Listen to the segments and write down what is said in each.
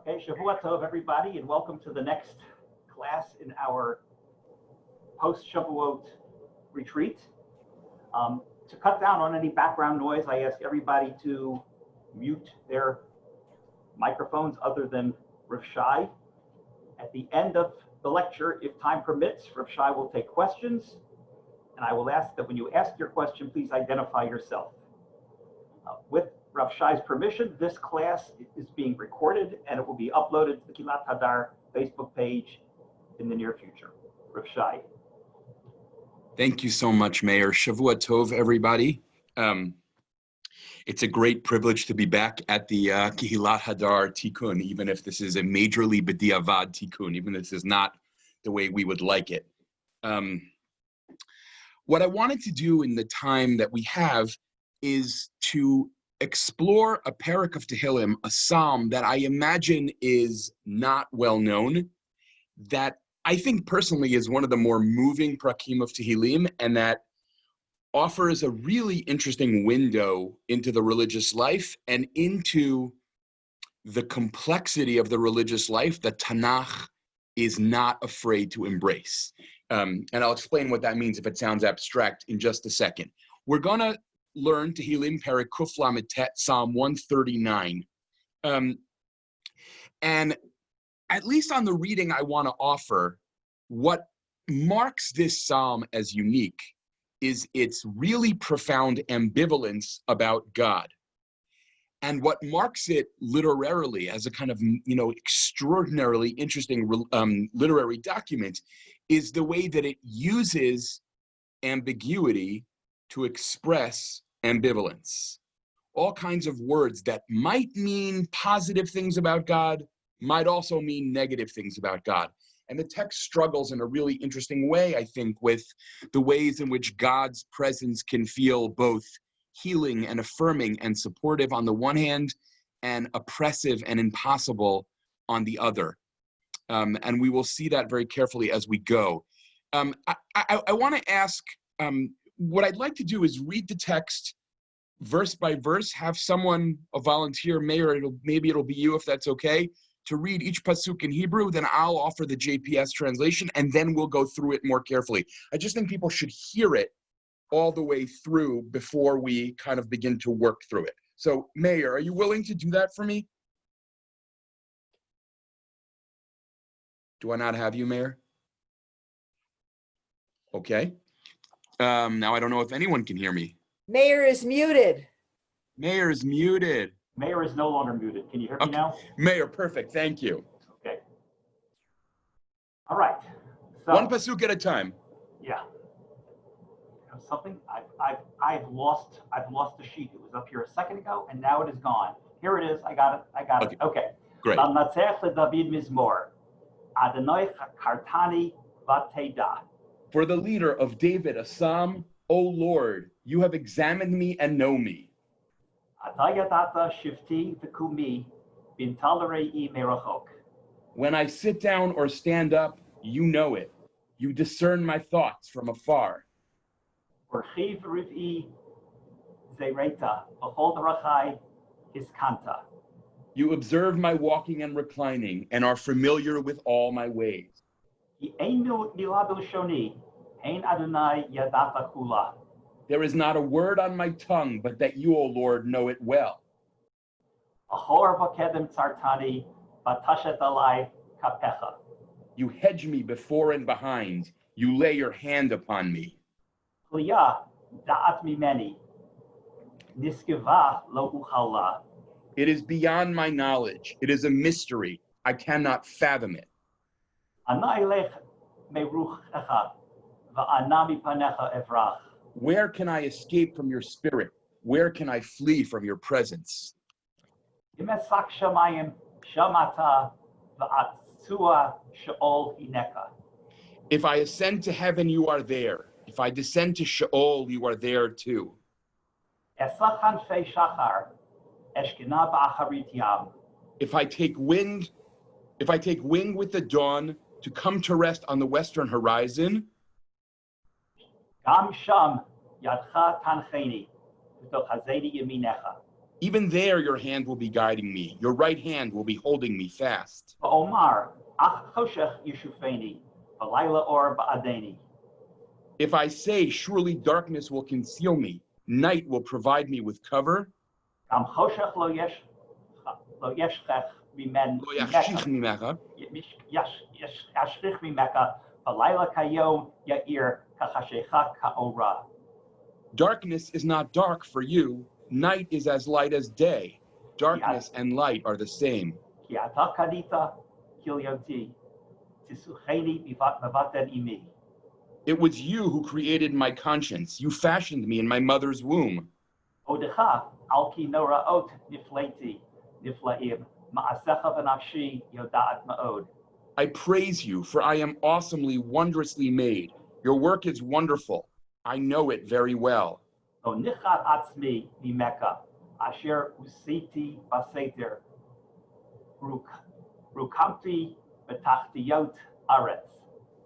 Okay, Shavuot Tov, everybody, and welcome to the next class in our post-Shavuot retreat. To cut down on any background noise, I ask everybody to mute their microphones other than Rav Shai. At the end of the lecture, if time permits, Rav Shai will take questions, and I will ask that when you ask your question, please identify yourself. With Rav Shai's permission, this class is being recorded and it will be uploaded to the Keynote Facebook page in the near future. Rav Shai. Thank you so much, Mayor. Shavuot Tov, everybody. It's a great privilege to be back at the Kehillat Hadar Tikkun, even if this is a majorly b'diavad Tikkun, even if this is not the way we would like it. What I wanted to do in the time that we have is to explore a parak of Tehillim, a psalm that I imagine is not well known, that I think personally is one of the more moving prakim of Tehillim, and that offers a really interesting window into the religious life and into the complexity of the religious life that Tanakh is not afraid to embrace. And I'll explain what that means if it sounds abstract in just a second. We're gonna learn Tehillim Perek Kuf Lamed Tet, Psalm 139. And at least on the reading I want to offer, what marks this psalm as unique is its really profound ambivalence about God. And what marks it literarily as a kind of, extraordinarily interesting literary document is the way that it uses ambiguity to express ambivalence. All kinds of words that might mean positive things about God, might also mean negative things about God. And the text struggles in a really interesting way, I think, with the ways in which God's presence can feel both healing and affirming and supportive on the one hand, and oppressive and impossible on the other. And we will see that very carefully as we go. I want to ask, what I'd like to do is read the text verse by verse, have someone, a volunteer, Mayor, maybe it'll be you if that's okay, to read each pasuk in Hebrew, then I'll offer the JPS translation, and then we'll go through it more carefully. I just think people should hear it all the way through before we kind of begin to work through it. So, Mayor, are you willing to do that for me? Do I not have you, Mayor? Okay. Now I don't know if anyone can hear me. Mayor is muted. Mayor is muted. Mayor is no longer muted. Can you hear me now? Mayor, perfect. Thank you. Okay. All right. So, one pasuk at a time. Yeah. You know something? I've lost the sheet. It was up here a second ago, and now it is gone. Here it is. I got it. Okay. Great. David Mizmor. Adonai kartani vateda. For the leader of David, a psalm, O Lord, you have examined me and know me. When I sit down or stand up, you know it. You discern my thoughts from afar. You observe my walking and reclining and are familiar with all my ways. There is not a word on my tongue, but that you, O Lord, know it well. You hedge me before and behind. You lay your hand upon me. It is beyond my knowledge. It is a mystery. I cannot fathom it. Where can I escape from your spirit? Where can I flee from your presence? If I ascend to heaven, you are there. If I descend to Sheol, you are there too. If I take wing with the dawn to come to rest on the western horizon, Even there, your hand will be guiding me. Your right hand will be holding me fast. ואומר, אך חושך ישופני, ולילה אור בעדני. If I say, surely darkness will conceal me, night will provide me with cover, גם חושך לא ישכח lo yachshich mimecha, ישכיח ממך, ולילה כיום יאיר כחשיכה כאורה. darkness is not dark for you, night is as light as day. Darkness and light are the same. כי אתה קנית כליותי, תסוכני בבטן אמי. It was you who created my conscience. You fashioned me in my mother's womb. עודך על כי נוראות נפלאים, מעשיך ונפשי יודעת מאוד. I praise you, for I am awesomely, wondrously made. Your work is wonderful. I know it very well. לא נחת עצמי ממך, אשר עשיתי בסתר, רוקמתי בתחתיות ארץ.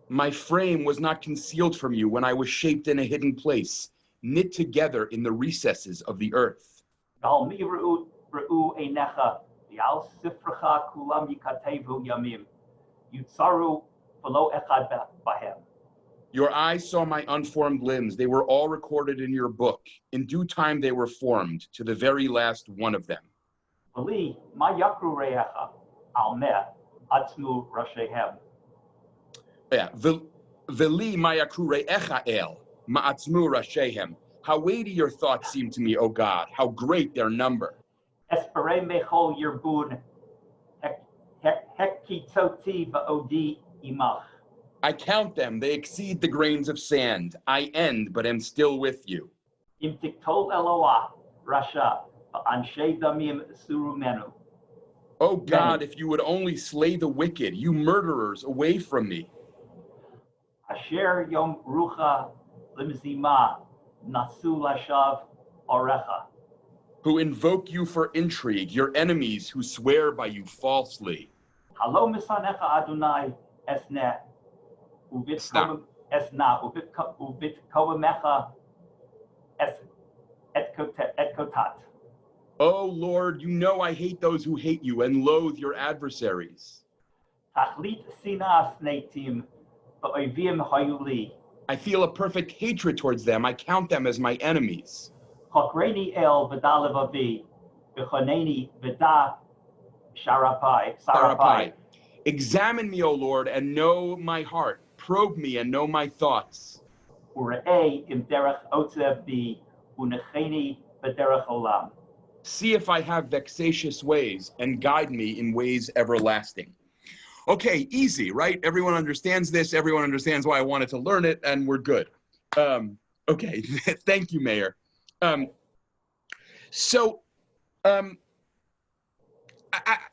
My frame was not concealed from you when I was shaped in a hidden place, knit together in the recesses of the earth. ועל מי ראו עיניך, ועל ספרך כולם יכתבו ימים, יוצרו ולא אחד בהם. Your eyes saw my unformed limbs. They were all recorded in your book. In due time they were formed, to the very last one of them. ולי, מה יקרו רעיך, על מה עצמו ראשיהם. Yeah. Veli mayakru re'echa el, ma'atzmu rashehem. How weighty your thoughts seem to me, O God. How great their number. אספרי מכל ירבון, הקיצותי ועודי עמך. I count them, they exceed the grains of sand. I end, but am still with you. אם תקטול אלוה רשע, ואנשי דמים סורו ממנו. O God, if you would only slay the wicked, you murderers, away from me. אשר יום רוחה למזימה, נסו לשווא אורך. Who invoke you for intrigue, your enemies who swear by you falsely. הלא משנאיך אדוני אסנה, ובתקוממך אתקוטט. O Lord, you know I hate those who hate you and loathe your adversaries. תכלית שנאה שנאתים, ואויבים היו לי. I feel a perfect hatred towards them. I count them as my enemies. חוקרני אל ודע לבבי, וכונני ודע שרפיי. Examine me, O Lord, and know my heart. Probe me and know my thoughts. וראה אם דרך עוצב בי, ונחני בדרך עולם. See if I have vexatious ways and guide me in ways everlasting. Okay, easy, right? Everyone understands this. Everyone understands why I wanted to learn it, and we're good. Okay, thank you, Mayor.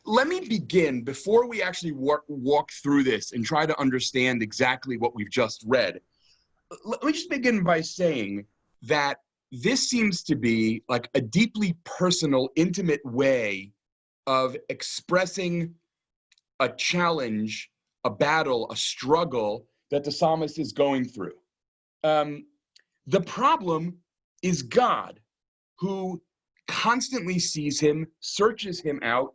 Let me begin, before we actually walk through this and try to understand exactly what we've just read. Let me just begin by saying that this seems to be like a deeply personal, intimate way of expressing a challenge, a battle, a struggle that the psalmist is going through. The problem is God, who constantly sees him, searches him out,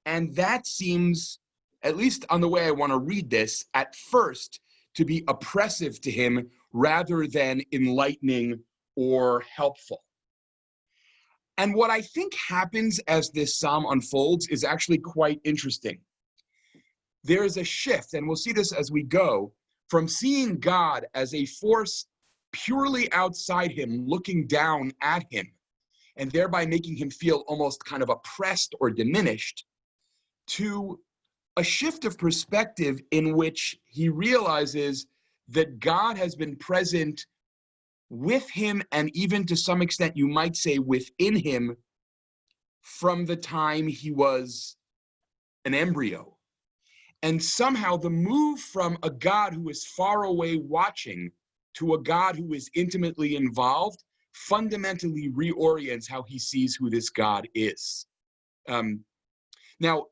and that seems, at least on the way I want to read this, at first to be oppressive to him rather than enlightening or helpful. And what I think happens as this psalm unfolds is actually quite interesting. There is a shift, and we'll see this as we go, from seeing God as a force purely outside him, looking down at him, and thereby making him feel almost kind of oppressed or diminished, to a shift of perspective in which he realizes that God has been present with him, and even to some extent, you might say within him, from the time he was an embryo. And somehow the move from a God who is far away watching to a God who is intimately involved fundamentally reorients how he sees who this God is. Now,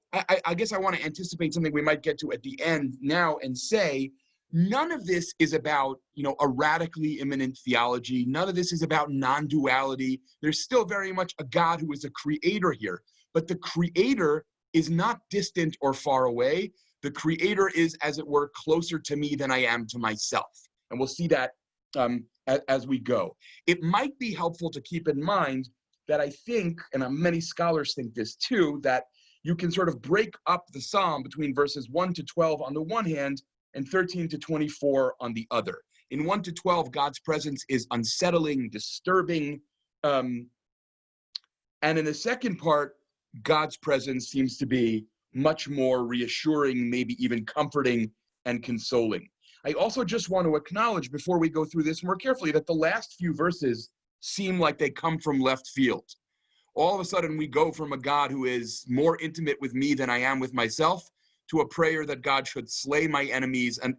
I guess I want to anticipate something we might get to at the end now and say, none of this is about, a radically immanent theology. None of this is about non-duality. There's still very much a God who is a creator here, but the creator is not distant or far away. The creator is, as it were, closer to me than I am to myself. And we'll see that as we go. It might be helpful to keep in mind that I think, and many scholars think this too, that you can sort of break up the psalm between verses 1 to 12 on the one hand and 13 to 24 on the other. In 1 to 12, God's presence is unsettling, disturbing. And in the second part, God's presence seems to be much more reassuring, maybe even comforting and consoling. I also just want to acknowledge before we go through this more carefully that the last few verses seem like they come from left field. All of a sudden, we go from a God who is more intimate with me than I am with myself to a prayer that God should slay my enemies and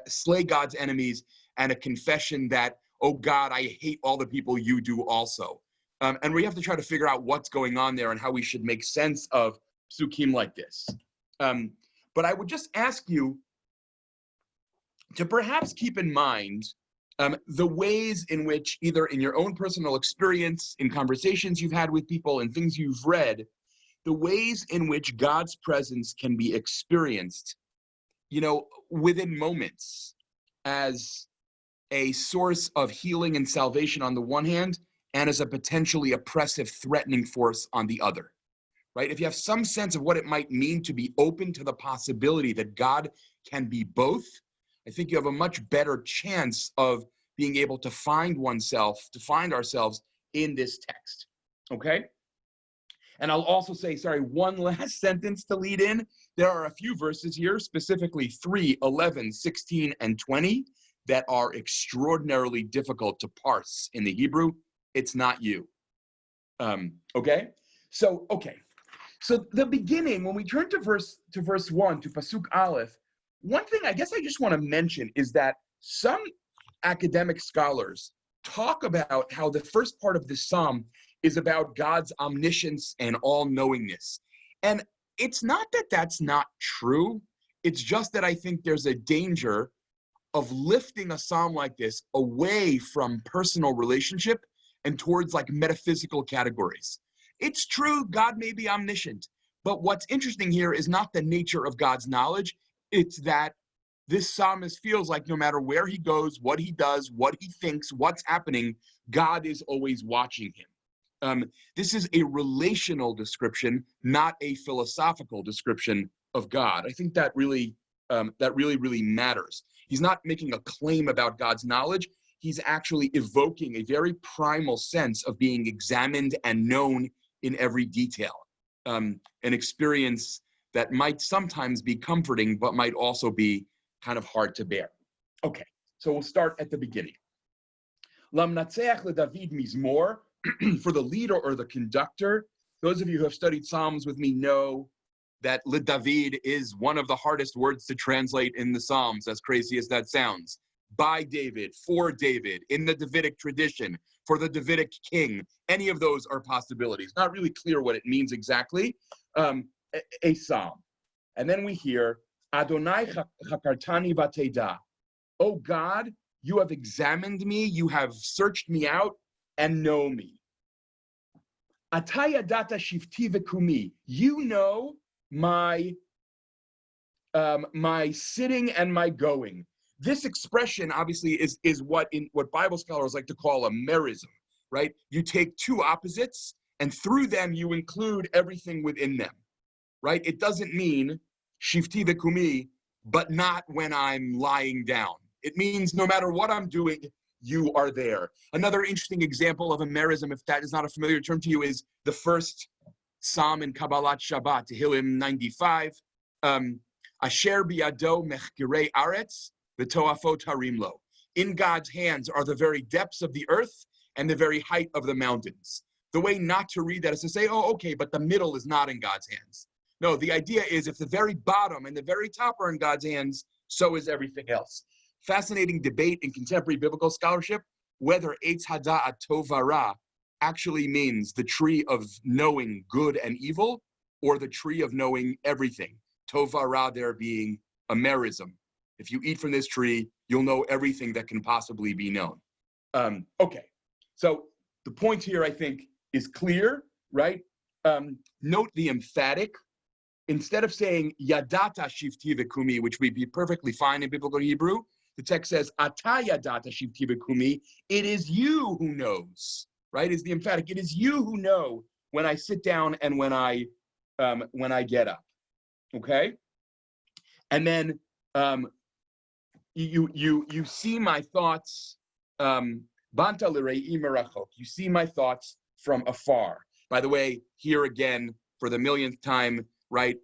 slay God's enemies, and a confession that, oh God, I hate all the people you do also. And we have to try to figure out what's going on there and how we should make sense of psukim like this. But I would just ask you to perhaps keep in mind the ways in which, either in your own personal experience, in conversations you've had with people, and things you've read, the ways in which God's presence can be experienced, within moments as a source of healing and salvation on the one hand, and as a potentially oppressive, threatening force on the other, right? If you have some sense of what it might mean to be open to the possibility that God can be both, I think you have a much better chance of being able to find ourselves in this text, okay? And I'll also say, one last sentence to lead in. There are a few verses here, specifically 3, 11, 16, and 20, that are extraordinarily difficult to parse in the Hebrew. It's not you, okay? So the beginning, when we turn to verse 1, to Pasuk Aleph, one thing I guess I just want to mention is that some academic scholars talk about how the first part of this psalm is about God's omniscience and all-knowingness. And it's not that that's not true. It's just that I think there's a danger of lifting a psalm like this away from personal relationship and towards like metaphysical categories. It's true, God may be omniscient, but what's interesting here is not the nature of God's knowledge. It's that this psalmist feels like no matter where he goes, what he does, what he thinks, what's happening, God is always watching him. This is a relational description, not a philosophical description of God. I think that really matters. He's not making a claim about God's knowledge. He's actually evoking a very primal sense of being examined and known in every detail, an experience that might sometimes be comforting, but might also be kind of hard to bear. Okay, so we'll start at the beginning. Lamnatzeach leDavid mizmor, for the leader or the conductor. Those of you who have studied Psalms with me know that leDavid is one of the hardest words to translate in the Psalms, as crazy as that sounds. By David, for David, in the Davidic tradition, for the Davidic king. Any of those are possibilities. Not really clear what it means exactly. A psalm. And then we hear, Adonai chakartani vateda. Oh God, you have examined me, you have searched me out and know me. Ataya data shifti vekumi. You know my sitting and my going. This expression obviously is what Bible scholars like to call a merism, right? You take two opposites and through them you include everything within them, right? It doesn't mean shifti vekumi, but not when I'm lying down. It means no matter what I'm doing, you are there. Another interesting example of a merism, if that is not a familiar term to you, is the first psalm in Kabbalat Shabbat, Tehillim 95. Asher biyado mechgirei aretz v'toafot harimlo. In God's hands are the very depths of the earth and the very height of the mountains. The way not to read that is to say, oh, okay, but the middle is not in God's hands. No, the idea is if the very bottom and the very top are in God's hands, so is everything else. Fascinating debate in contemporary biblical scholarship, whether Eitz Hada'at Tov Vara actually means the tree of knowing good and evil, or the tree of knowing everything. Tov Vara there being a merism. If you eat from this tree, you'll know everything that can possibly be known. Okay, so the point here, I think, is clear, right? Note the emphatic. Instead of saying yadata shivti v'kumi, which would be perfectly fine in biblical Hebrew, the text says ata yadata shivti v'kumi. It is you who knows, right? Is the emphatic. It is you who know when I sit down and when I get up. Okay, and then you see my thoughts. Banta l'rei merachok. You see my thoughts from afar. By the way, here again for the millionth time, right?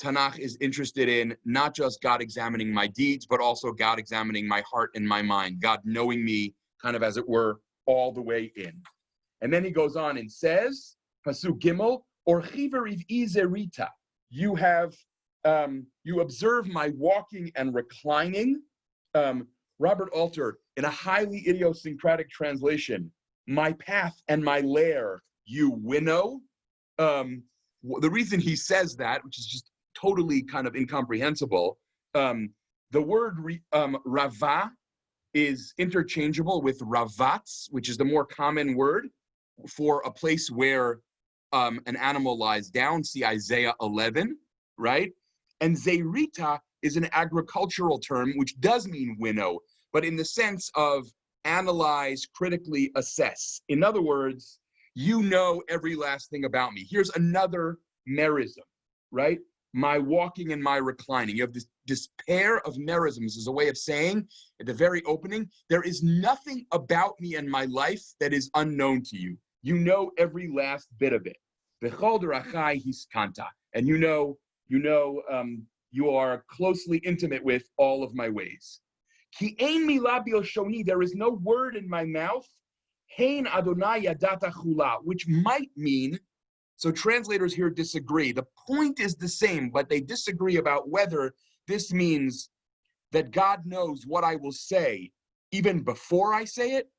Tanakh is interested in not just God examining my deeds, but also God examining my heart and my mind. God knowing me, kind of as it were, all the way in. And then he goes on and says, Pasuk Gimel, or chiveriv izerita. You have you observe my walking and reclining. Robert Alter, in a highly idiosyncratic translation, my path and my lair you winnow. The reason he says that, which is just totally kind of incomprehensible, the word rava is interchangeable with ravats, which is the more common word for a place where an animal lies down. See Isaiah 11, right? And zerita is an agricultural term, which does mean winnow, but in the sense of analyze, critically assess. In other words, you know every last thing about me. Here's another merism, right? My walking and my reclining. You have this pair of merisms as a way of saying, at the very opening, there is nothing about me and my life that is unknown to you. You know every last bit of it. And you are closely intimate with all of my ways. There is no word in my mouth, which might mean, so translators here disagree. The point is the same, but they disagree about whether this means that God knows what I will say even before I say it,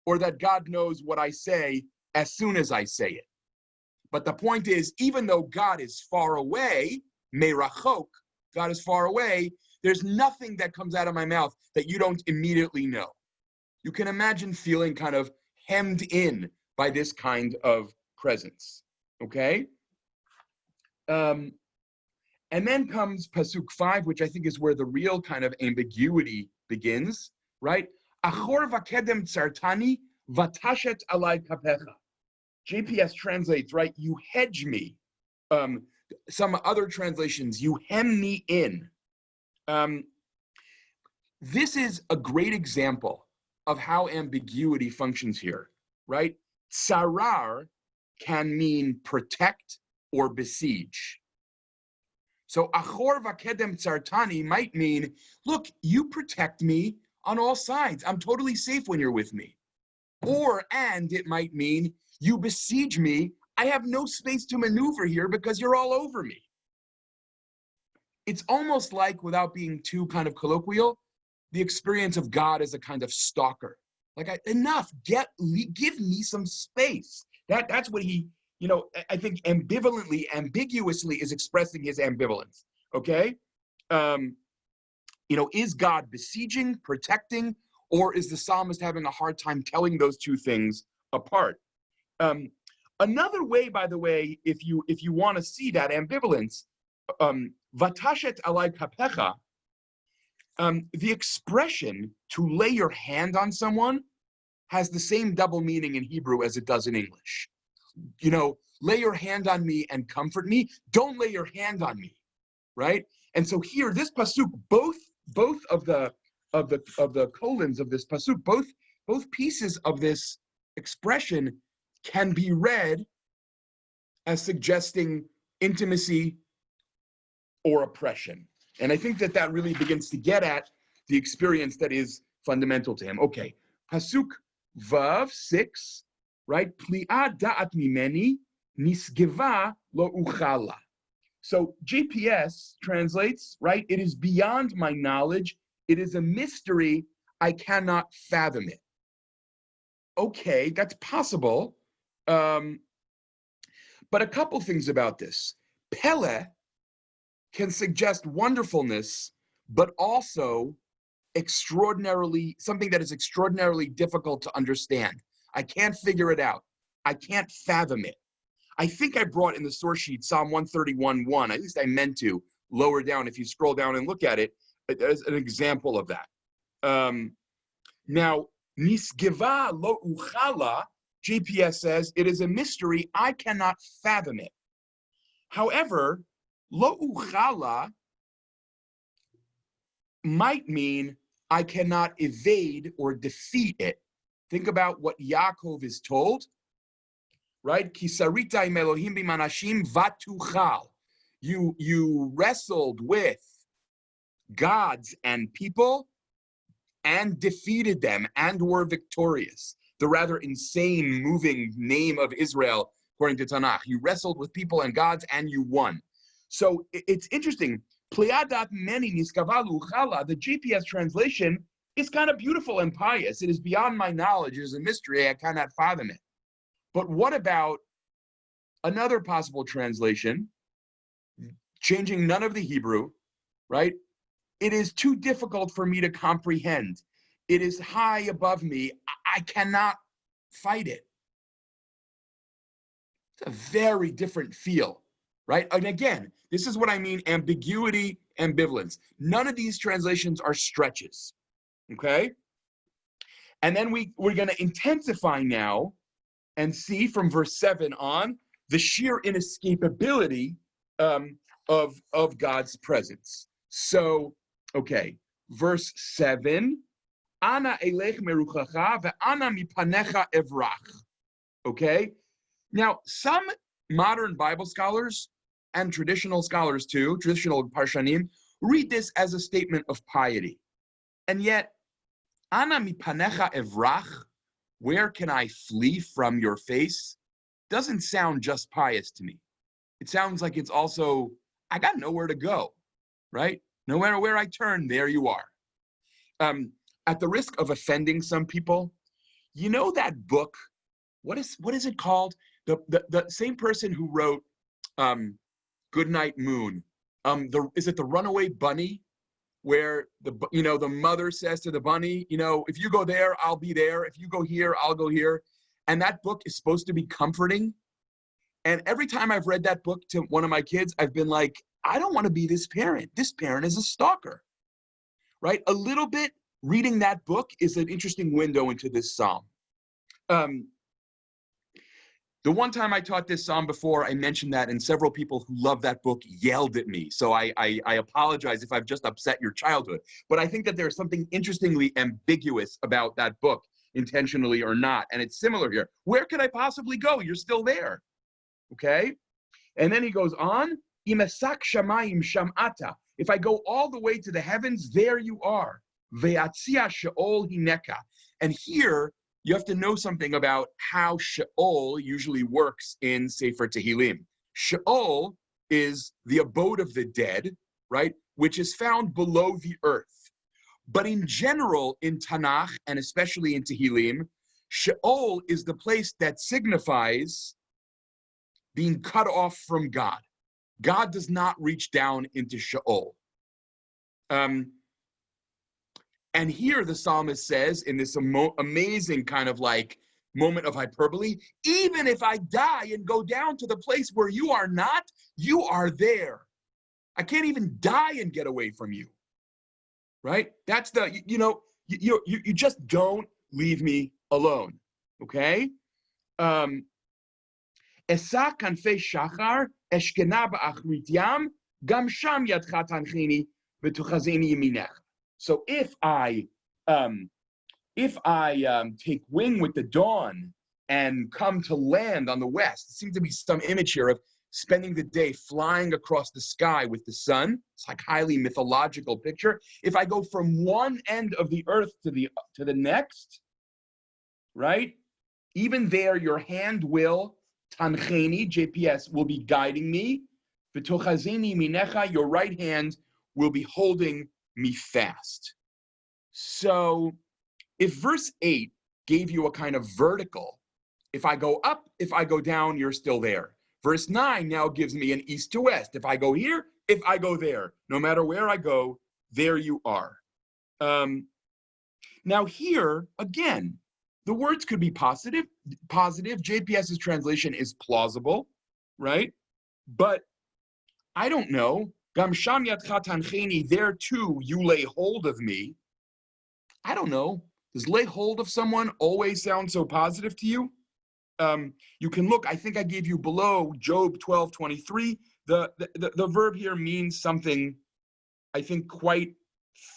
or that God knows what I say as soon as I say it. But the point is, even though God is far away, merachok, God is far away, there's nothing that comes out of my mouth that you don't immediately know. You can imagine feeling kind of hemmed in by this kind of presence, okay? And then comes Pasuk 5, which I think is where the real kind of ambiguity begins, right? Achor vakedem tsartani vatashet alai kapecha. JPS translates, right? You hedge me. Some other translations, you hem me in. This is a great example of how ambiguity functions here, right? Tsarar can mean protect or besiege. So achor vakedem tsartani might mean, look, you protect me on all sides. I'm totally safe when you're with me. And it might mean, you besiege me. I have no space to maneuver here because you're all over me. It's almost like, without being too kind of colloquial, the experience of God as a kind of stalker. Like, enough, give me some space. That's what he, I think ambiguously is expressing his ambivalence, okay? Is God besieging, protecting, or is the psalmist having a hard time telling those two things apart? Another way, by the way, if you want to see that ambivalence, vatashet alai kapecha, the expression to lay your hand on someone has the same double meaning in Hebrew as it does in English. Lay your hand on me and comfort me. Don't lay your hand on me, right? And so here, this pasuk, both of the colons of this pasuk, both pieces of this expression can be read as suggesting intimacy or oppression. And I think that really begins to get at the experience that is fundamental to him. Okay, Pasuk Vav 6, right? Pli'at da'at mimeni nisgeva lo uchala. So GPS translates, right? It is beyond my knowledge. It is a mystery. I cannot fathom it. Okay, that's possible. But a couple things about this. Pele can suggest wonderfulness, but also something that is extraordinarily difficult to understand. I can't figure it out. I can't fathom it. I think I brought in the source sheet Psalm 131:1. At least I meant to. Lower down, if you scroll down and look at it, as an example of that. Now, nisgeva lo uchala, GPS says, it is a mystery, I cannot fathom it. However, lo uchala might mean I cannot evade or defeat it. Think about what Yaakov is told, right? Kisarita im Elohim b'manashim vatuchal. You wrestled with gods and people and defeated them and were victorious. The rather insane, moving name of Israel, according to Tanakh. You wrestled with people and gods and you won. So it's interesting. Pleadat meni niskavalu chala, the GPS translation is kind of beautiful and pious. It is beyond my knowledge. It is a mystery. I cannot fathom it. But what about another possible translation, changing none of the Hebrew, right? It is too difficult for me to comprehend. It is high above me. I cannot fight it. It's a very different feel, right? And again, this is what I mean, ambiguity, ambivalence. None of these translations are stretches, okay? And then we're going to intensify now and see from verse 7 on the sheer inescapability of God's presence. So, okay, verse 7, Ana elech meruchacha ve'ana mipanecha evrach. Okay? Now, some modern Bible scholars and traditional scholars too, traditional parshanim, read this as a statement of piety. And yet, Ana mipanecha evrach, where can I flee from your face, doesn't sound just pious to me. It sounds like it's also, I got nowhere to go, right? No matter where I turn, there you are. At the risk of offending some people, you know that book, what is it called? The same person who wrote Goodnight Moon. Is it the Runaway Bunny? Where the mother says to the bunny, if you go there, I'll be there. If you go here, I'll go here. And that book is supposed to be comforting. And every time I've read that book to one of my kids, I've been like, I don't want to be this parent. This parent is a stalker, right? A little bit reading that book is an interesting window into this psalm. The one time I taught this psalm before, I mentioned that, and several people who love that book yelled at me. So I apologize if I've just upset your childhood. But I think that there's something interestingly ambiguous about that book, intentionally or not. And it's similar here. Where could I possibly go? You're still there. Okay? And then he goes on, Imesak shamayim shamata. If I go all the way to the heavens, there you are. Ve'atzia she'ol hineka. And here, you have to know something about how Sheol usually works in Sefer Tehillim. Sheol is the abode of the dead, right? Which is found below the earth. But in general, in Tanakh, and especially in Tehillim, Sheol is the place that signifies being cut off from God. God does not reach down into Sheol. And here the psalmist says, in this amazing kind of like moment of hyperbole, even if I die and go down to the place where you are not, you are there. I can't even die and get away from you, right? That's you just don't leave me alone, okay? Esa kanfei shachar eshkena ba'achrit yam gam sham yadcha tanchini v'tuchazini yaminech. So if I take wing with the dawn and come to land on the west, it seems to be some image here of spending the day flying across the sky with the sun. It's like highly mythological picture. If I go from one end of the earth to the next, right? Even there, your hand will, tancheni, JPS, will be guiding me. V'tochazini minecha, your right hand will be holding me fast. So if verse 8 gave you a kind of vertical, if I go up, if I go down, you're still there. Verse 9 now gives me an east to west. If I go here, if I go there, no matter where I go, there you are. Now here, again, the words could be positive. JPS's translation is plausible, right? But I don't know. Gam sham yadcha tancheni, there too you lay hold of me. I don't know. Does lay hold of someone always sound so positive to you? You can look, I think I gave you below Job 12:23. The verb here means something, I think, quite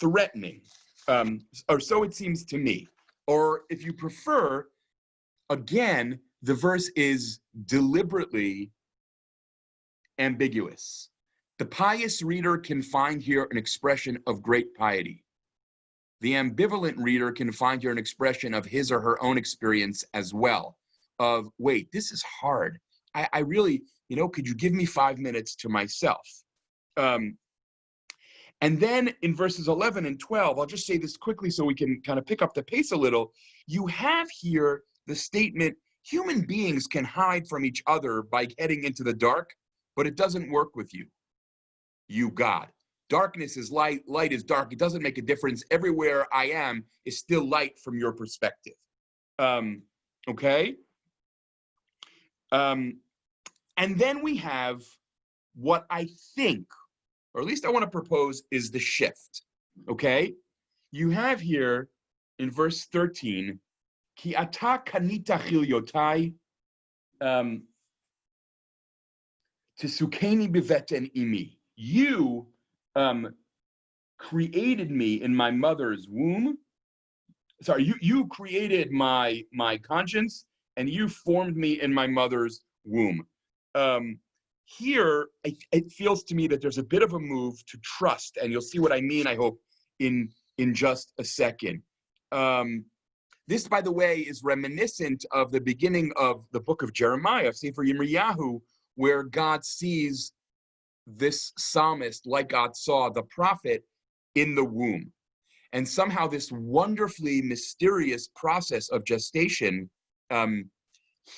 threatening, or so it seems to me. Or if you prefer, again, the verse is deliberately ambiguous. The pious reader can find here an expression of great piety. The ambivalent reader can find here an expression of his or her own experience as well, of, wait, this is hard. I really, could you give me 5 minutes to myself? And then in verses 11 and 12, I'll just say this quickly so we can kind of pick up the pace a little. You have here the statement, human beings can hide from each other by heading into the dark, but it doesn't work with you, God. Darkness is light, light is dark. It doesn't make a difference. Everywhere I am is still light from your perspective. Okay? And then we have what I think, or at least I want to propose, is the shift. Okay? You have here in verse 13, Ki ata kanita chilyotai tesukeni biveten imi. You created me in my mother's womb. Sorry, you created my conscience, and you formed me in my mother's womb. Here, it feels to me that there's a bit of a move to trust, and you'll see what I mean, I hope, in just a second. This, by the way, is reminiscent of the beginning of the book of Jeremiah, Sefer Yirmiyahu, where God sees this psalmist, like God saw the prophet, in the womb. And somehow this wonderfully mysterious process of gestation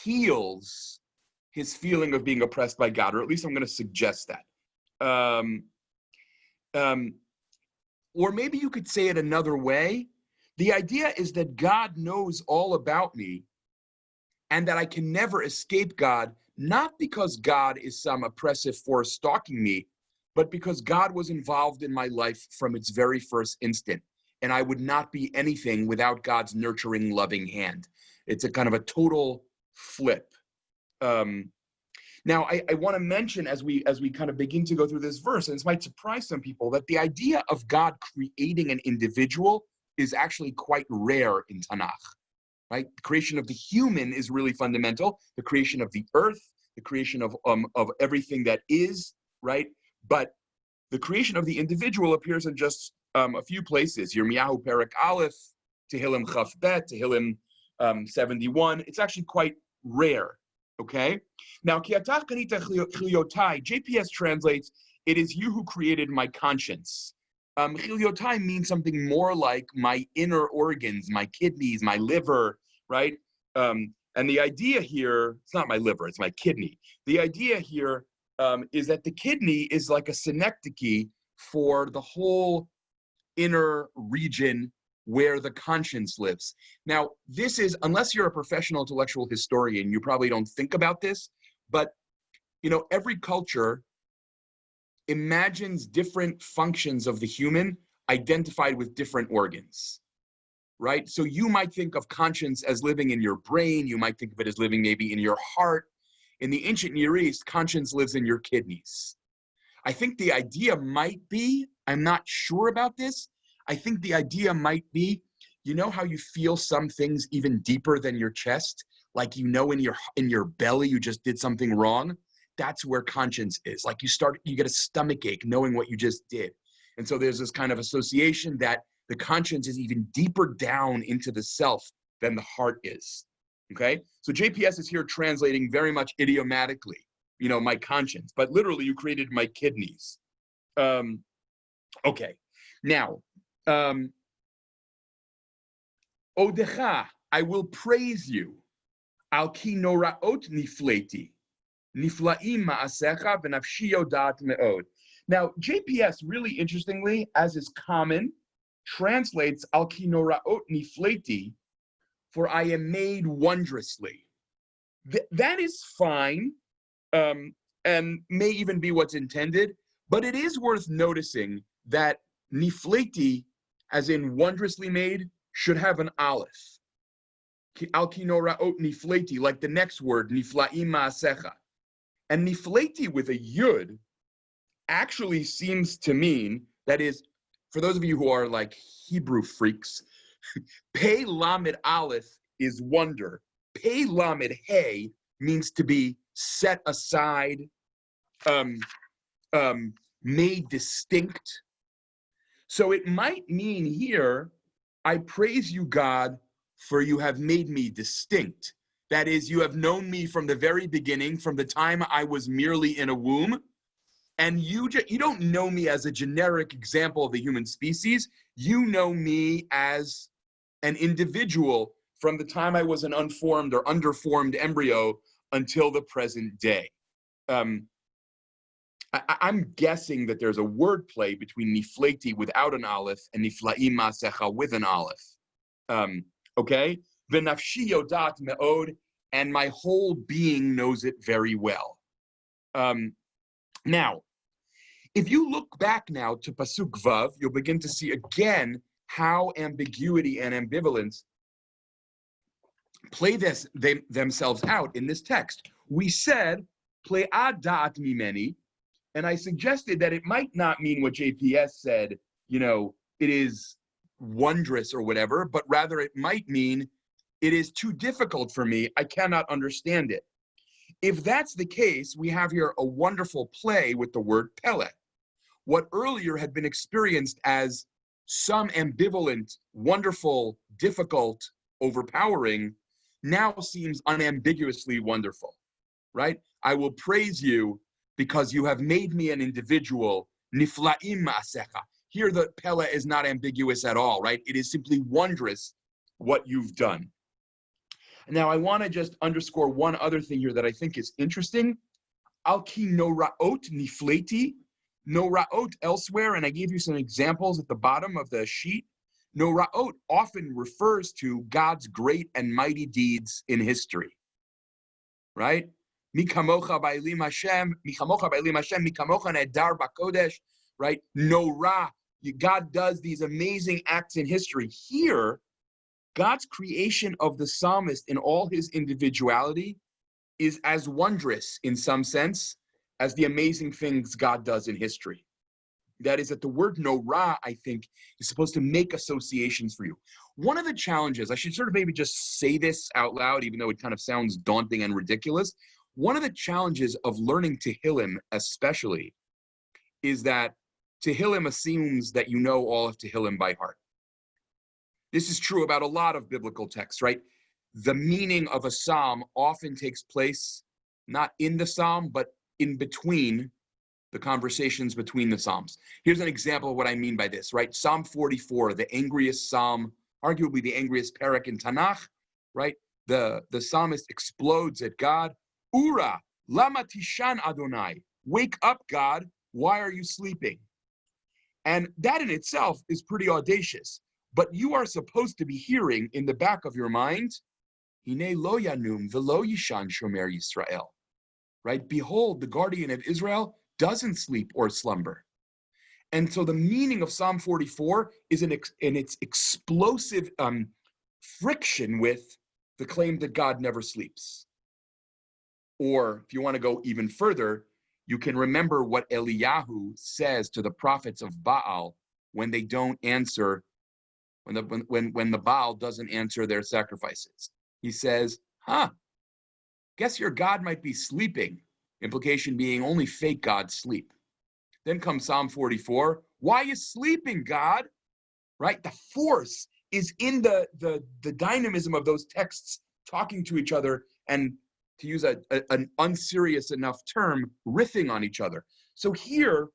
heals his feeling of being oppressed by God, or at least I'm going to suggest that. Or maybe you could say it another way. The idea is that God knows all about me and that I can never escape God, not because God is some oppressive force stalking me, but because God was involved in my life from its very first instant. And I would not be anything without God's nurturing, loving hand. It's a kind of a total flip. Now, I want to mention as we kind of begin to go through this verse, and this might surprise some people, that the idea of God creating an individual is actually quite rare in Tanakh, right? The creation of the human is really fundamental. The creation of the earth, the creation of everything that is, right? But the creation of the individual appears in just a few places. Yirmiyahu Perek Aleph, Tehillim Chaf Bet, Tehillim 71. It's actually quite rare. Okay. Now, Kiatach Kanita Chilyotai, JPS translates, it is you who created my conscience. Chilyotai means something more like my inner organs, my kidneys, my liver, right? And the idea here, it's not my liver, it's my kidney. The idea here is that the kidney is like a synecdoche for the whole inner region where the conscience lives. Now, this is, unless you're a professional intellectual historian, you probably don't think about this, but every culture imagines different functions of the human identified with different organs, right? So you might think of conscience as living in your brain, you might think of it as living maybe in your heart. In the ancient Near East, conscience lives in your kidneys. I think the idea might be, I'm not sure about this, I think the idea might be, how you feel some things even deeper than your chest, like in your belly you just did something wrong. That's where conscience is. Like you get a stomach ache knowing what you just did. And so there's this kind of association that the conscience is even deeper down into the self than the heart is. Okay? So JPS is here translating very much idiomatically, my conscience, but literally you created my kidneys. Okay. Now, Odecha, I will praise you. Al ki noraot nifleti. Niflaim ma'asecha v'nafshi yodat me'od. Now, JPS, really interestingly, as is common, translates al ki noraot nifleti, for I am made wondrously. That is fine, and may even be what's intended, but it is worth noticing that nifleti, as in wondrously made, should have an aleph. Al ki noraot nifleti, like the next word, niflaim ma'asecha. And nifleti with a yud actually seems to mean, that is, for those of you who are like Hebrew freaks, Pei Lamed Aleph is wonder. Pei Lamed Hey means to be set aside, made distinct. So it might mean here, I praise you, God, for you have made me distinct. That is, you have known me from the very beginning, from the time I was merely in a womb. And you don't know me as a generic example of the human species. You know me as an individual from the time I was an unformed or underformed embryo until the present day. I'm guessing that there's a word play between nifleti without an aleph and niflaim ma'asecha with an aleph. Okay? V'nafshi yodat me'od, and my whole being knows it very well. Now, if you look back now to Pasuk Vav, you'll begin to see again how ambiguity and ambivalence play themselves out in this text. We said, play ad da'at mimeni, and I suggested that it might not mean what JPS said, it is wondrous or whatever, but rather it might mean it is too difficult for me, I cannot understand it. If that's the case, we have here a wonderful play with the word pele. What earlier had been experienced as some ambivalent, wonderful, difficult, overpowering, now seems unambiguously wonderful, right? I will praise you because you have made me an individual, niflaim ma'asecha. Here the pele is not ambiguous at all, right? It is simply wondrous what you've done. Now, I want to just underscore one other thing here that I think is interesting. Al ki noraot nifleti. Noraot elsewhere, and I gave you some examples at the bottom of the sheet. Noraot often refers to God's great and mighty deeds in history, right? Mi kamocha ba'elim Hashem, mi kamocha nedar b'kodesh, right? Nora, God does these amazing acts in history. Here, God's creation of the psalmist in all his individuality is as wondrous in some sense as the amazing things God does in history. That is that the word Norah, I think, is supposed to make associations for you. One of the challenges, I should sort of maybe just say this out loud, even though it kind of sounds daunting and ridiculous. One of the challenges of learning Tehillim especially is that Tehillim assumes that you know all of Tehillim by heart. This is true about a lot of biblical texts, right? The meaning of a psalm often takes place not in the psalm, but in between the conversations between the psalms. Here's an example of what I mean by this, right? Psalm 44, the angriest psalm, arguably the angriest parak in Tanakh, right? The psalmist explodes at God. Ura, lama tishan Adonai. Wake up, God. Why are you sleeping? And that in itself is pretty audacious. But you are supposed to be hearing in the back of your mind, Hine lo yanum velo yishan shomer Yisrael. Right? Behold, the guardian of Israel doesn't sleep or slumber. And so the meaning of Psalm 44 is in its explosive friction with the claim that God never sleeps. Or if you want to go even further, you can remember what Eliyahu says to the prophets of Baal when they don't answer, when the Baal doesn't answer their sacrifices. He says, guess your God might be sleeping. Implication being only fake gods sleep. Then comes Psalm 44. Why are you sleeping, God? Right? The force is in the dynamism of those texts talking to each other and, to use an unserious enough term, riffing on each other. So here,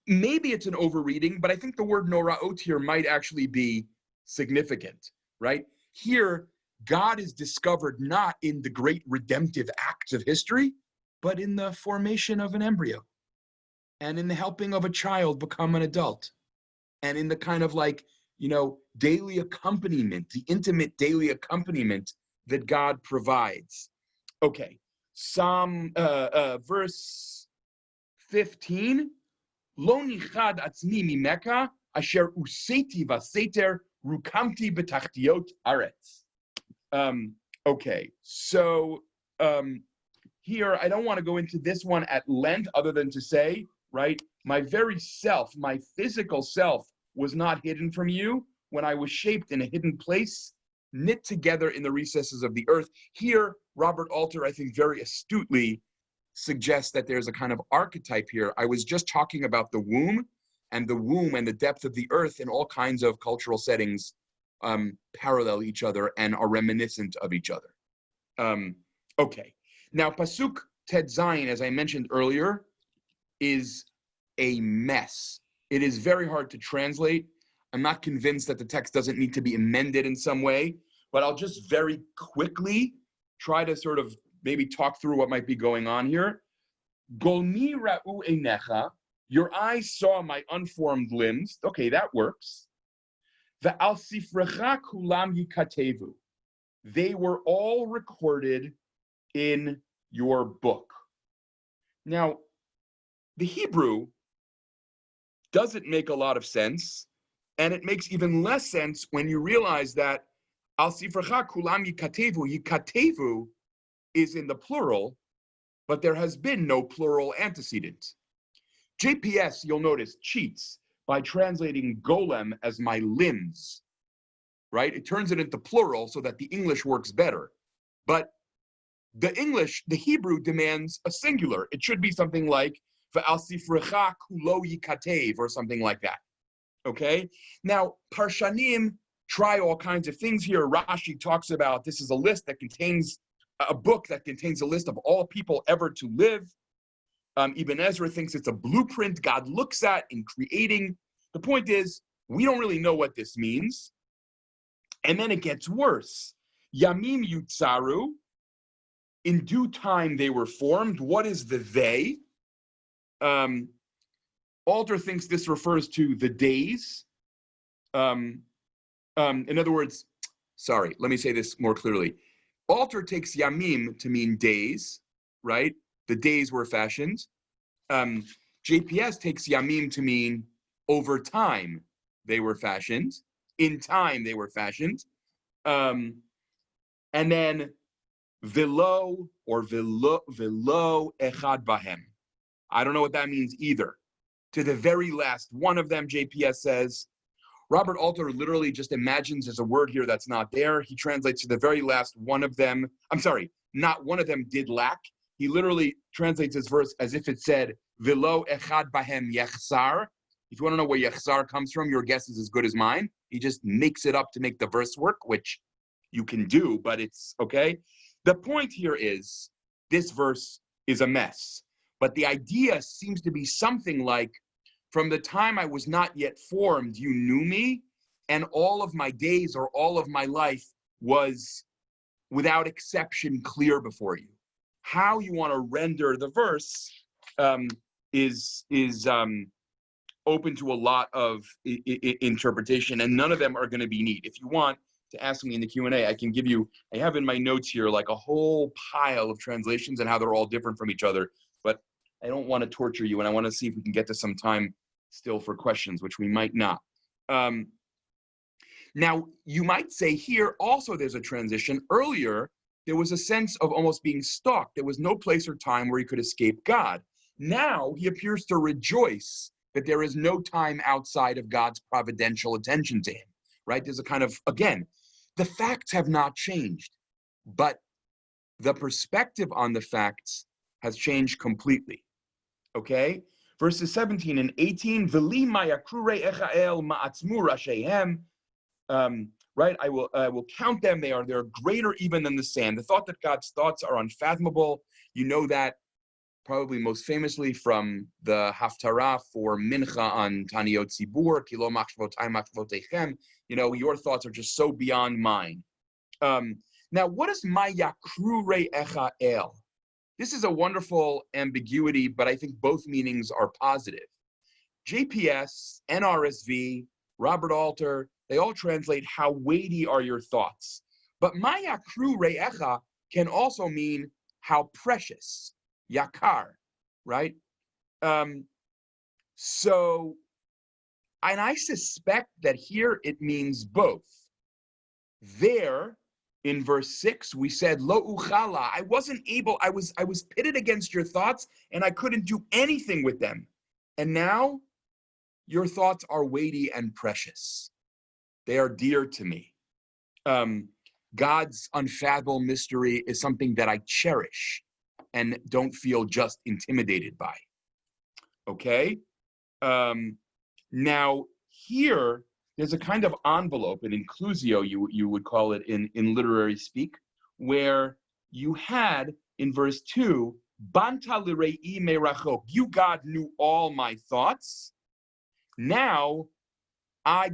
maybe it's an overreading, but I think the word noraot here might actually be significant, right? Here, God is discovered not in the great redemptive acts of history, but in the formation of an embryo, and in the helping of a child become an adult, and in the kind of like, daily accompaniment, the intimate daily accompaniment that God provides. Okay, verse 15. Lo nichad atzmi mimeka asher useti vaseter rukamti betachtiot aretz. Okay, so here I don't want to go into this one at length, other than to say, right, my very self, my physical self, was not hidden from you when I was shaped in a hidden place, knit together in the recesses of the earth. Here, Robert Alter, I think, very astutely suggests that there's a kind of archetype here. I was just talking about the womb and the depth of the earth in all kinds of cultural settings parallel each other and are reminiscent of each other. Okay, now Pasuk Tet Zayin, as I mentioned earlier, is a mess. It is very hard to translate. I'm not convinced that the text doesn't need to be amended in some way, but I'll just very quickly try to sort of maybe talk through what might be going on here. Golmi ra'u einecha, your eyes saw my unformed limbs. Okay, that works. Ve'al sifrecha kulam yikatevu, they were all recorded in your book. Now, the Hebrew doesn't make a lot of sense, and it makes even less sense when you realize that al sifrecha kulam yikatevu is in the plural, but there has been no plural antecedent. JPS, you'll notice, cheats by translating golem as my limbs, right? It turns it into plural so that the English works better. But the Hebrew demands a singular. It should be something like Ve'al sifrecha kulo yikatev, or something like that, okay? Now, Parshanim try all kinds of things here. Rashi talks about this is a list that contains a book that contains a list of all people ever to live. Ibn Ezra thinks it's a blueprint God looks at in creating. The point is, we don't really know what this means. And then it gets worse. Yamim yutzaru, in due time they were formed. What is the they? Alter thinks this refers to the days. In other words, sorry, let me say this more clearly. Alter takes yamim to mean days, right? The days were fashioned. JPS takes yamim to mean over time they were fashioned. In time they were fashioned. And then velo or velo echad bahem. I don't know what that means either. To the very last one of them, JPS says, Robert Alter literally just imagines there's a word here that's not there. He translates to the very last one of them. I'm sorry, not one of them did lack. He literally translates this verse as if it said, Velo echad bahem yechsar. If you want to know where yechsar comes from, your guess is as good as mine. He just makes it up to make the verse work, which you can do, but it's okay. The point here is, this verse is a mess. But the idea seems to be something like, from the time I was not yet formed, you knew me, and all of my days or all of my life was, without exception, clear before you. How you want to render the verse is open to a lot of interpretation, and none of them are going to be neat. If you want to ask me in the Q&A, I can give you, I have in my notes here like a whole pile of translations and how they're all different from each other, but I don't want to torture you, and I want to see if we can get to some time still for questions, which we might not. Now, you might say here also there's a transition. Earlier, there was a sense of almost being stalked. There was no place or time where he could escape God. Now, he appears to rejoice that there is no time outside of God's providential attention to him, right? There's a kind of, again, the facts have not changed, but the perspective on the facts has changed completely, okay? Verses 17 and 18, V'li mayakrure echael ma'atzmu rashehem, right? I will count them. They're greater even than the sand. The thought that God's thoughts are unfathomable. You know that probably most famously from the Haftarah for Mincha on Taniot Tzibur, Kilo machshvotay machshvotechem. You know, your thoughts are just so beyond mine. Now, what is mayakrure echael? This is a wonderful ambiguity, but I think both meanings are positive. JPS, NRSV, Robert Alter, they all translate how weighty are your thoughts. But mayakru re'echa can also mean how precious, yakar, right? So, and I suspect that here it means both. There, in verse 6, we said, Lo uchala, I wasn't able, I was pitted against your thoughts, and I couldn't do anything with them. And now, your thoughts are weighty and precious. They are dear to me. God's unfathomable mystery is something that I cherish and don't feel just intimidated by. Okay? Now, here, there's a kind of envelope, an inclusio, you would call it in literary speak, where you had, in verse 2, Banta l'rei merachok, you, God, knew all my thoughts. Now, I,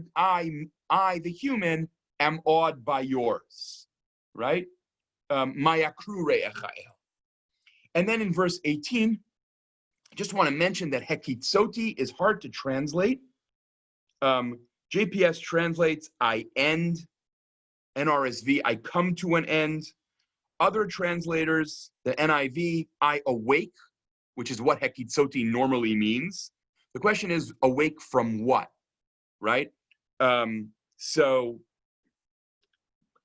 the human, am awed by yours, right? Mayakru re'echael. And then in verse 18, I just want to mention that hekitzoti is hard to translate. JPS translates, I end. NRSV, I come to an end. Other translators, the NIV, I awake, which is what hekitzoti normally means. The question is, awake from what, right? So,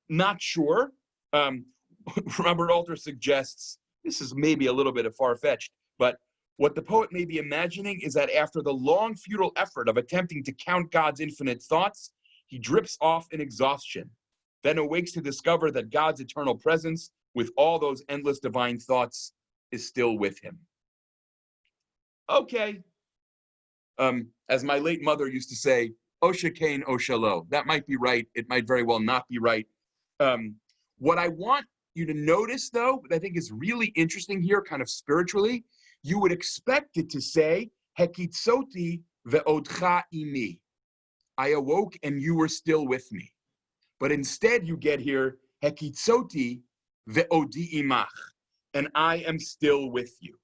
not sure. Robert Alter suggests, this is maybe a little bit of far-fetched, but what the poet may be imagining is that after the long, futile effort of attempting to count God's infinite thoughts, he drifts off in exhaustion, then awakes to discover that God's eternal presence with all those endless divine thoughts is still with him. Okay. As my late mother used to say, Osha Kain, Osha Lo. That might be right. It might very well not be right. What I want you to notice, though, that I think is really interesting here, kind of spiritually, you would expect it to say, Hekitzoti ve'odcha imi. I awoke and you were still with me. But instead you get here, Hekitzoti ve'odi imach. And I am still with you,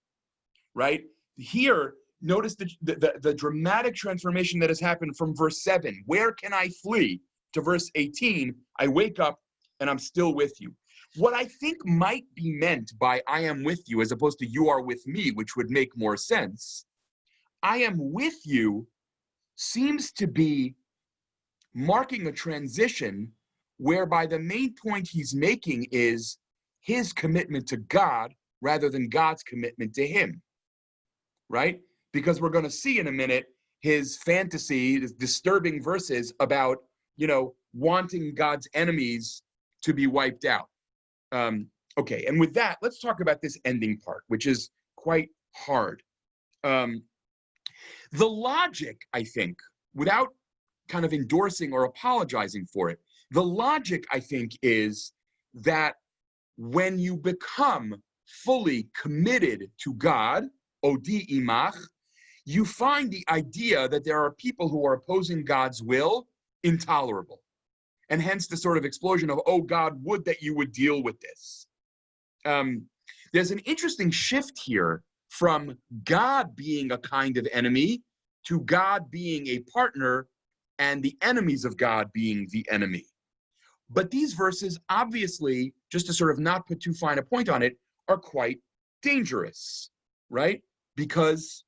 right? Here, notice the dramatic transformation that has happened from verse 7. Where can I flee? To verse 18, I wake up and I'm still with you. What I think might be meant by I am with you as opposed to you are with me, which would make more sense, I am with you seems to be marking a transition whereby the main point he's making is his commitment to God rather than God's commitment to him, right? Because we're going to see in a minute his fantasy, his disturbing verses about, wanting God's enemies to be wiped out. Okay, and with that, let's talk about this ending part, which is quite hard. The logic, I think, without kind of endorsing or apologizing for it, the logic, I think, is that when you become fully committed to God, odi imach, you find the idea that there are people who are opposing God's will intolerable. And hence the sort of explosion of, oh, God, would that you would deal with this. There's an interesting shift here from God being a kind of enemy to God being a partner and the enemies of God being the enemy. But these verses, obviously, just to sort of not put too fine a point on it, are quite dangerous, right? Because,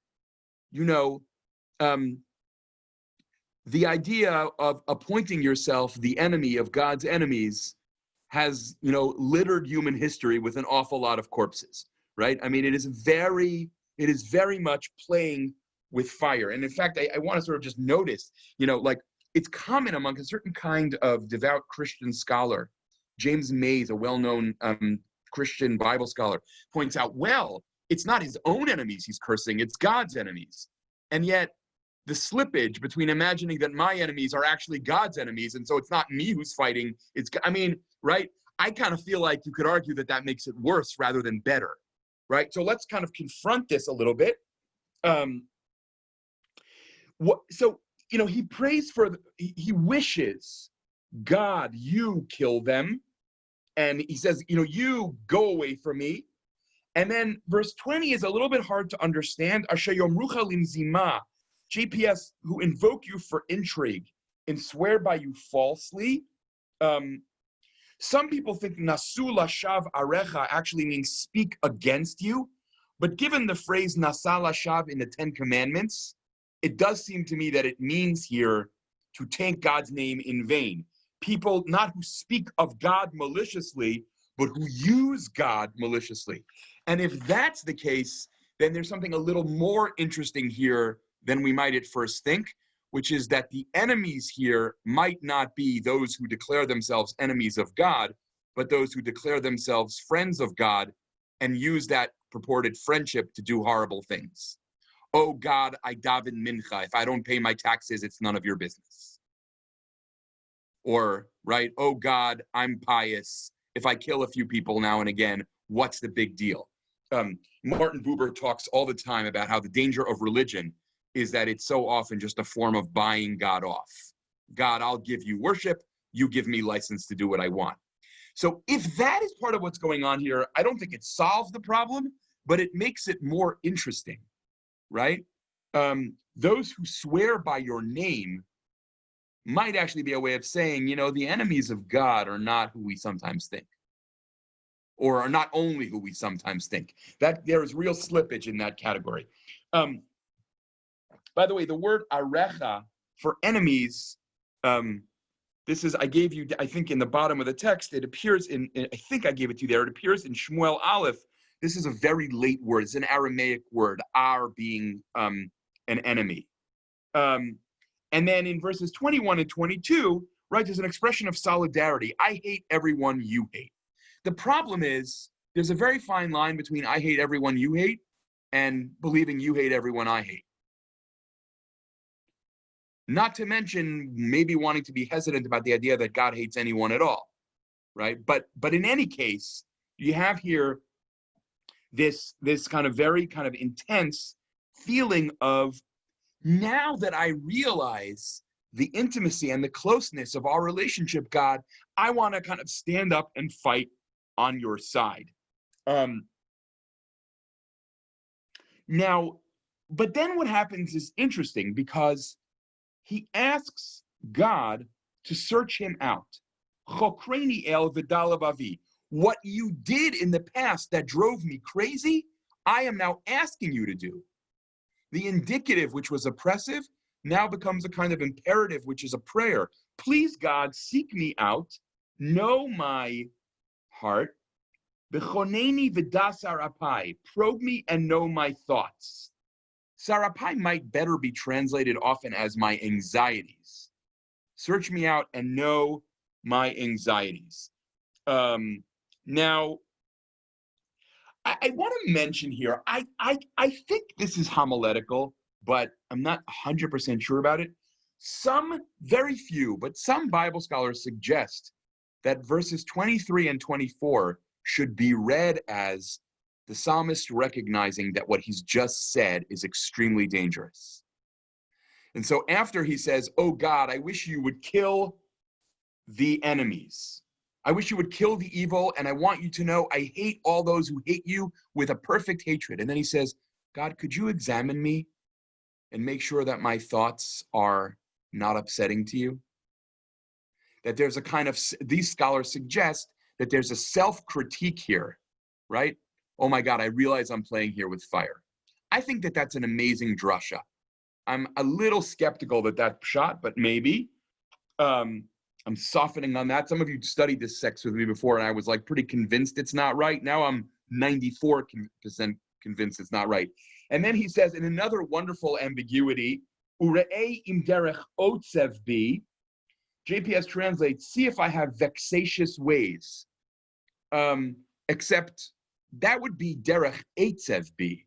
the idea of appointing yourself the enemy of God's enemies has, littered human history with an awful lot of corpses, right? I mean, it is very much playing with fire. And in fact, I want to sort of just notice, it's common among a certain kind of devout Christian scholar, James Mays, a well-known Christian Bible scholar, points out, well, it's not his own enemies he's cursing, it's God's enemies. And yet, the slippage between imagining that my enemies are actually God's enemies, and so it's not me who's fighting, right? I kind of feel like you could argue that makes it worse rather than better, right? So let's kind of confront this a little bit. He prays he wishes, God, you kill them. And he says, you go away from me. And then verse 20 is a little bit hard to understand. Asher yomrucha limzima, GPS, who invoke you for intrigue and swear by you falsely. Some people think nasu lashav arecha actually means speak against you. But given the phrase nasa lashav in the Ten Commandments, it does seem to me that it means here to take God's name in vain. People not who speak of God maliciously, but who use God maliciously. And if that's the case, then there's something a little more interesting here than we might at first think, which is that the enemies here might not be those who declare themselves enemies of God, but those who declare themselves friends of God and use that purported friendship to do horrible things. Oh God, I daven mincha. If I don't pay my taxes, it's none of your business. Or, right, oh God, I'm pious. If I kill a few people now and again, what's the big deal? Martin Buber talks all the time about how the danger of religion is that it's so often just a form of buying God off. God, I'll give you worship, you give me license to do what I want. So if that is part of what's going on here, I don't think it solves the problem, but it makes it more interesting, right? Those who swear by your name might actually be a way of saying, you know, the enemies of God are not who we sometimes think, or are not only who we sometimes think. That there is real slippage in that category. By the way, the word arecha for enemies, this is, I gave you, I think in the bottom of the text, it appears in, I think I gave it to you there, it appears in Shmuel Aleph. This is a very late word. It's an Aramaic word, ar being an enemy. And then in verses 21 and 22, right, there's an expression of solidarity. I hate everyone you hate. The problem is, there's a very fine line between I hate everyone you hate and believing you hate everyone I hate. Not to mention maybe wanting to be hesitant about the idea that God hates anyone at all, right? But in any case, you have here this kind of very kind of intense feeling of, now that I realize the intimacy and the closeness of our relationship, God, I want to kind of stand up and fight on your side. Now, but then what happens is interesting, because he asks God to search him out. Chokraini el v'dalav avi. What you did in the past that drove me crazy, I am now asking you to do. The indicative, which was oppressive, now becomes a kind of imperative, which is a prayer. Please, God, seek me out, know my heart. B'choneni v'da sarapai. Probe me and know my thoughts. Sarapai might better be translated often as my anxieties. Search me out and know my anxieties. Now, I want to mention here, I think this is homiletical, but I'm not 100% sure about it. Some, very few, but some Bible scholars suggest that verses 23 and 24 should be read as the psalmist recognizing that what he's just said is extremely dangerous. And so after he says, oh God, I wish you would kill the enemies. I wish you would kill the evil, and I want you to know I hate all those who hate you with a perfect hatred. And then he says, God, could you examine me and make sure that my thoughts are not upsetting to you? That there's a kind of, these scholars suggest that there's a self-critique here, right? Oh my God, I realize I'm playing here with fire. I think that that's an amazing drasha. I'm a little skeptical that that's pshat, but maybe. I'm softening on that. Some of you studied this sex with me before, and I was like pretty convinced it's not right. Now I'm 94% convinced it's not right. And then he says in another wonderful ambiguity, Ure'ei im derech otzev bi. JPS translates, see if I have vexatious ways. Except that would be derech eitzev bi.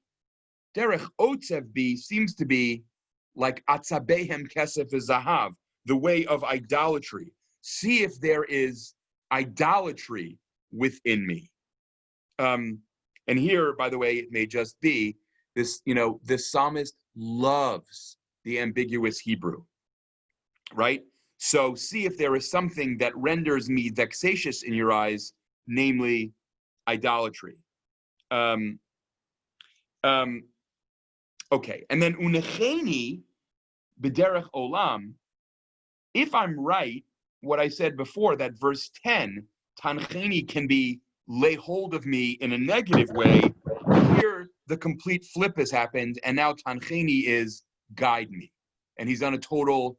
Derech otzev bi seems to be like atzabehem kesef v'zahav, the way of idolatry. See if there is idolatry within me. And here, by the way, it may just be this, the psalmist loves the ambiguous Hebrew, right? So see if there is something that renders me vexatious in your eyes, namely idolatry. Um, okay, and then unecheni b'derech olam. If I'm right, what I said before, that verse 10, tancheni can be lay hold of me in a negative way. Here, the complete flip has happened, and now tancheni is guide me. And he's done a total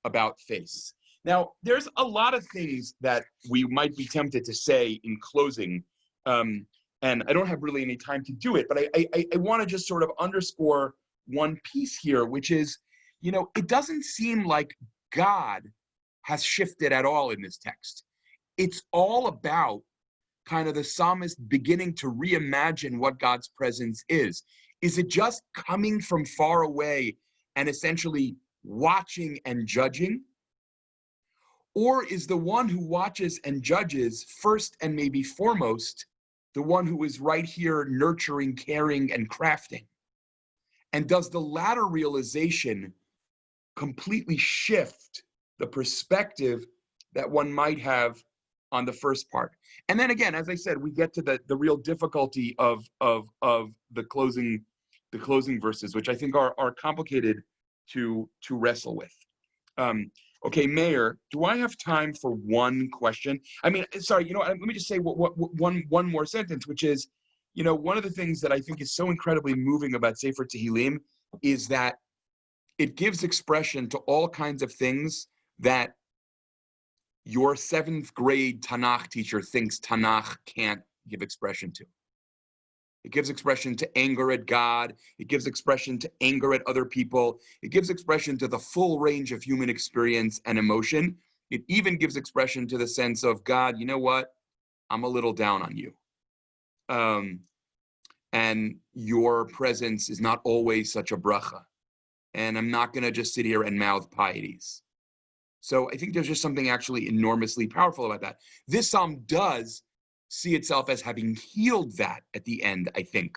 about face. Now, there's a lot of things that we might be tempted to say in closing, and I don't have really any time to do it, but I want to just sort of underscore one piece here, which is, it doesn't seem like God has shifted at all in this text. It's all about kind of the psalmist beginning to reimagine what God's presence is. Is it just coming from far away and essentially watching and judging? Or is the one who watches and judges first and maybe foremost the one who is right here nurturing, caring, and crafting? And does the latter realization completely shift the perspective that one might have on the first part? And then again, as I said, we get to the real difficulty of the closing verses, which I think are complicated to wrestle with. Okay, Mayor, do I have time for one question? I mean, sorry, let me just say one more sentence, which is, one of the things that I think is so incredibly moving about Sefer Tehillim is that it gives expression to all kinds of things that your 7th grade Tanakh teacher thinks Tanakh can't give expression to. It gives expression to anger at God. It gives expression to anger at other people. It gives expression to the full range of human experience and emotion. It even gives expression to the sense of, God, you know what? I'm a little down on you. And your presence is not always such a bracha. And I'm not going to just sit here and mouth pieties. So I think there's just something actually enormously powerful about that. This psalm does see itself as having healed that at the end, I think.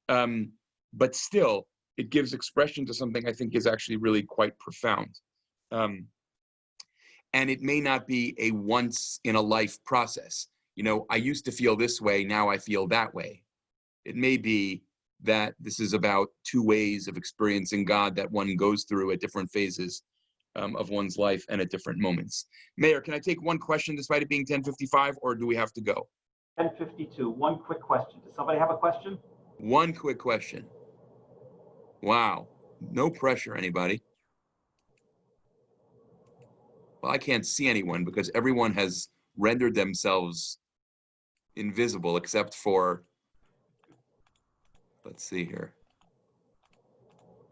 But still, it gives expression to something I think is actually really quite profound. And it may not be a once-in-a-life process. I used to feel this way, now I feel that way. It may be that this is about 2 ways of experiencing God that one goes through at different phases of one's life and at different moments. Mayor, can I take one question despite it being 10:55, or do we have to go? 10:52. One quick question. Does somebody have a question? One quick question. Wow. No pressure, anybody. Well, I can't see anyone because everyone has rendered themselves invisible except for, let's see here,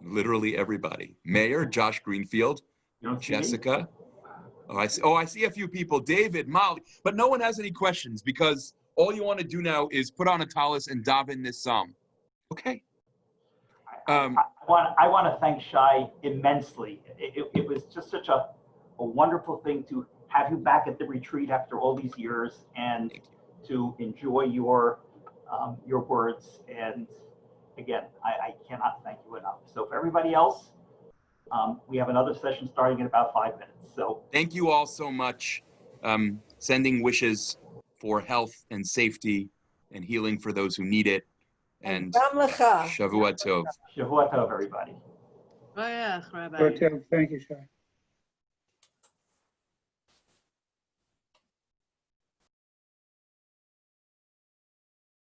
literally everybody. Mayor, Josh Greenfield, Jessica. I see a few people, David, Molly, but no one has any questions because all you want to do now is put on a tallis and daven this psalm. Okay. I want to thank Shai immensely. It was just such a wonderful thing to have you back at the retreat after all these years and to enjoy your words. And again, I cannot thank you enough. So for everybody else, we have another session starting in about 5 minutes. So thank you all so much. Sending wishes for health and safety and healing for those who need it. And Shavuot Tov. Shavuot Tov, everybody. Oh yeah, Rabbi. Thank you, Shai.